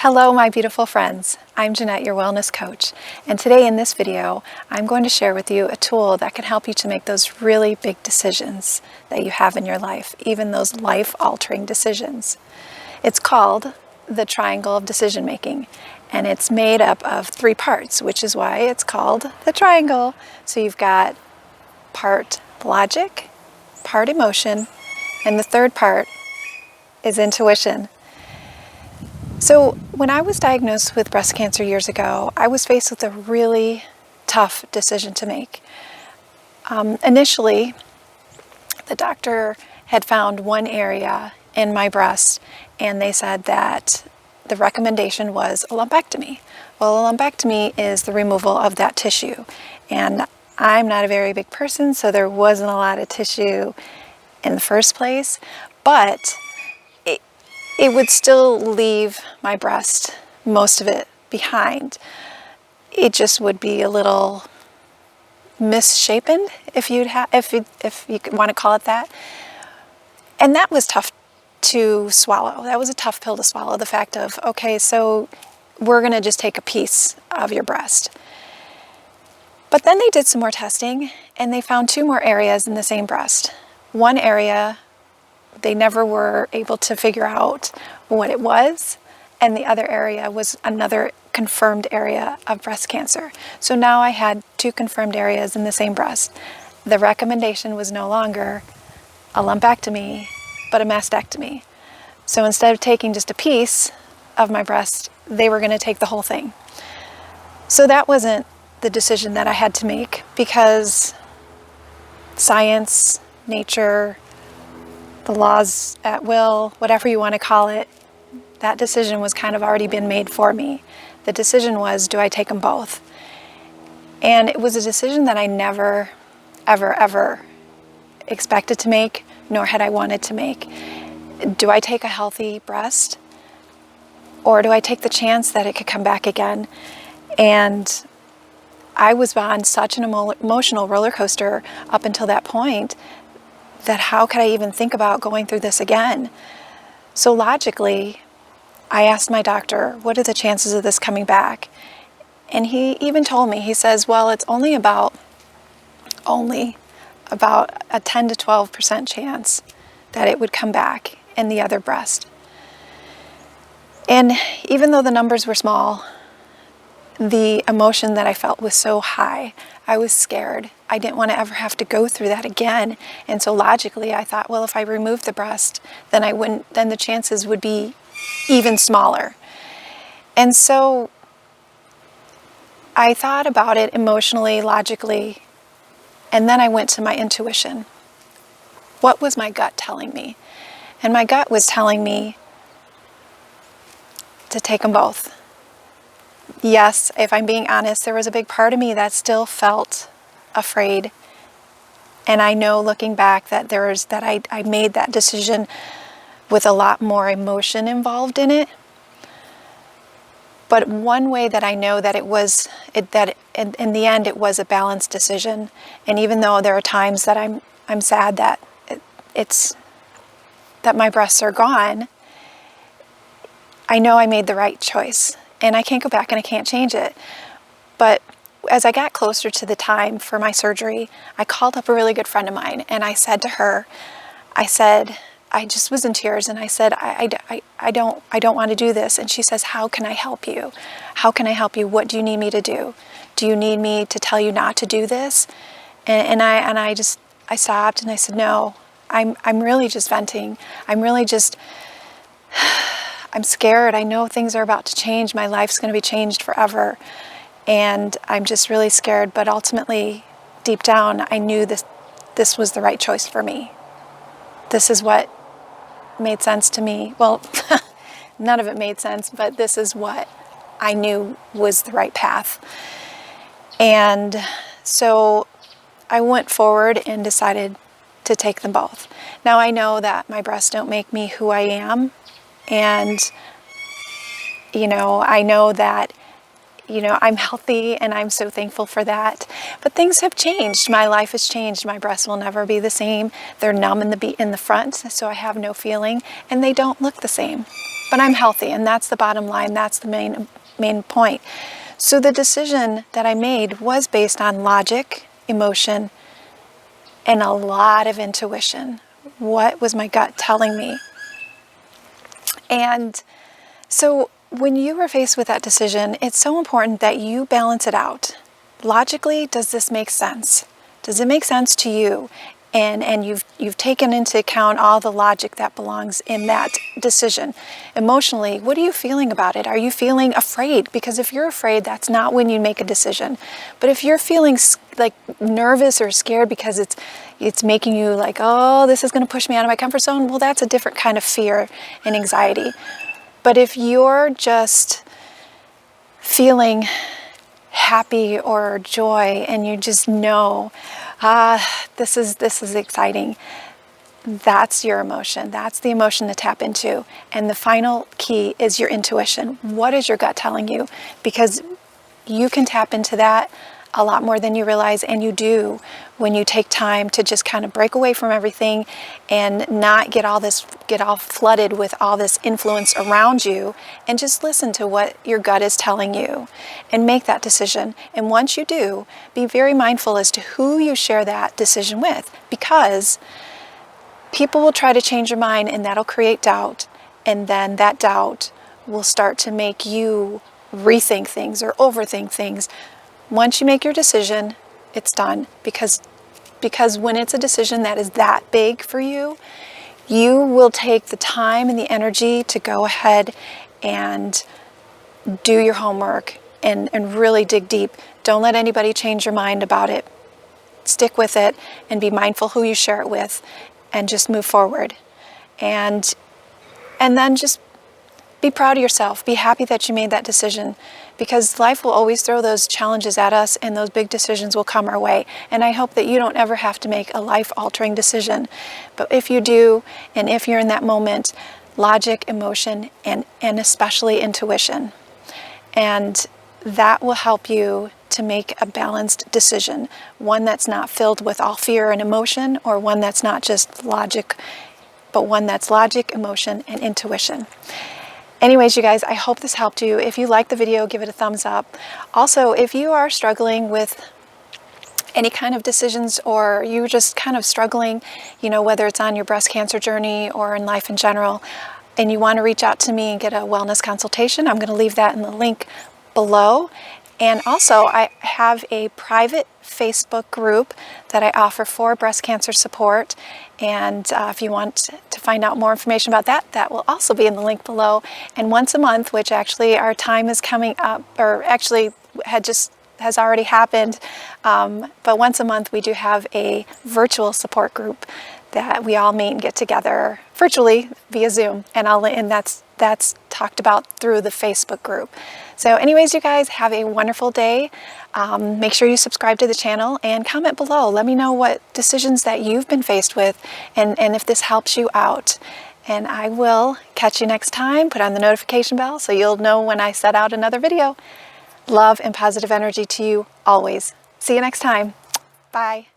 Hello, my beautiful friends. I'm Jeanette, your wellness coach, and today in this video, I'm going to share with you a tool that can help you to make those really big decisions that you have in your life, even those life-altering decisions. It's called the triangle of decision making, and it's made up of 3 parts, which is why it's called the triangle. So you've got part logic, part emotion, and the third part is intuition. So when I was diagnosed with breast cancer years ago, I was faced with a really tough decision to make. Initially, the doctor had found one area in my breast, and they said that the recommendation was a lumpectomy. Well, a lumpectomy is the removal of that tissue, and I'm not a very big person, so there wasn't a lot of tissue in the first place, but it would still leave my breast, most of it, behind. It just would be a little misshapen, if you want to call it that. And that was tough to swallow. That was a tough pill to swallow, the fact of, okay, so we're going to just take a piece of your breast. But then they did some more testing, and they found 2 more areas in the same breast. One area they never were able to figure out what it was, and the other area was another confirmed area of breast cancer. So now I had 2 confirmed areas in the same breast. The recommendation was no longer a lumpectomy, but a mastectomy. So instead of taking just a piece of my breast, they were going to take the whole thing. So that wasn't the decision that I had to make, because science, nature, the laws at will, whatever you want to call it, that decision was kind of already been made for me. The decision was, do I take them both? And it was a decision that I never, ever expected to make, nor had I wanted to make. Do I take a healthy breast? Or do I take the chance that it could come back again? And I was on such an emotional roller coaster up until that point, that how could I even think about going through this again? So logically, I asked my doctor, what are the chances of this coming back? And he even told me, he says, well, it's only about a 10 to 12% chance that it would come back in the other breast. And even though the numbers were small, the emotion that I felt was so high. I was scared. I didn't want to ever have to go through that again. And so logically I thought, well, if I remove the breast, then the chances would be even smaller. And so I thought about it emotionally, logically, and then I went to my intuition. What was my gut telling me? And my gut was telling me to take them both. Yes, if I'm being honest, there was a big part of me that still felt afraid. And I know looking back that I made that decision with a lot more emotion involved in it. But one way that I know that in the end it was a balanced decision. And even though there are times that I'm sad that that my breasts are gone, I know I made the right choice. And I can't go back and I can't change it. But as I got closer to the time for my surgery, I called up a really good friend of mine, and I said to her, I just was in tears, and I said, I don't want to do this. And she says, how can I help you? How can I help you? What do you need me to do? Do you need me to tell you not to do this? And I stopped and I said, no, I'm really just venting. I'm scared. I know things are about to change. My life's going to be changed forever. And I'm just really scared. But ultimately, deep down, I knew this was the right choice for me. This is what made sense to me. Well, none of it made sense, but this is what I knew was the right path. And so I went forward and decided to take them both. Now I know that my breasts don't make me who I am. And, I know that, I'm healthy, and I'm so thankful for that. But things have changed. My life has changed. My breasts will never be the same. They're numb in the front, so I have no feeling, and they don't look the same. but I'm healthy, and that's the bottom line. That's the main point. So the decision that I made was based on logic, emotion, and a lot of intuition. What was my gut telling me? And so when you were faced with that decision, it's so important that you balance it out. Logically, does this make sense? Does it make sense to you? And you've taken into account all the logic that belongs in that decision. Emotionally, what are you feeling about it? Are you feeling afraid? Because if you're afraid, that's not when you make a decision. But if you're feeling like nervous or scared because it's making you like, oh, this is going to push me out of my comfort zone, well, that's a different kind of fear and anxiety. But if you're just feeling happy or joy and you just know, this is exciting, that's your emotion. That's the emotion to tap into. And the final key is your intuition. What is your gut telling you? Because you can tap into that a lot more than you realize, and you do when you take time to just kind of break away from everything and not get all flooded with all this influence around you, and just listen to what your gut is telling you and make that decision. And once you do, be very mindful as to who you share that decision with, because people will try to change your mind, and that'll create doubt, and then that doubt will start to make you rethink things or overthink things. Once you make your decision, it's done, because when it's a decision that is that big for you, you will take the time and the energy to go ahead and do your homework and really dig deep. Don't let anybody change your mind about it. Stick with it and be mindful who you share it with, and just move forward. And then just be proud of yourself. Be happy that you made that decision, because life will always throw those challenges at us, and those big decisions will come our way. And I hope that you don't ever have to make a life-altering decision. But if you do, and if you're in that moment, logic, emotion, and especially intuition. And that will help you to make a balanced decision. One that's not filled with all fear and emotion, or one that's not just logic, but one that's logic, emotion, and intuition. Anyways, you guys, I hope this helped you. If you liked the video, give it a thumbs up. Also, if you are struggling with any kind of decisions, or you're just kind of struggling, whether it's on your breast cancer journey or in life in general, and you want to reach out to me and get a wellness consultation, I'm going to leave that in the link below. And also, I have a private Facebook group that I offer for breast cancer support. And if you want to find out more information about that, that will also be in the link below. And once a month, which actually our time is coming up, or actually has already happened, but once a month we do have a virtual support group that we all meet and get together virtually via Zoom, and that's talked about through the Facebook group. So anyways, you guys, have a wonderful day. Make sure you subscribe to the channel and comment below. Let me know what decisions that you've been faced with, and if this helps you out. And I will catch you next time. Put on the notification bell so you'll know when I set out another video. Love and positive energy to you always. See you next time. Bye.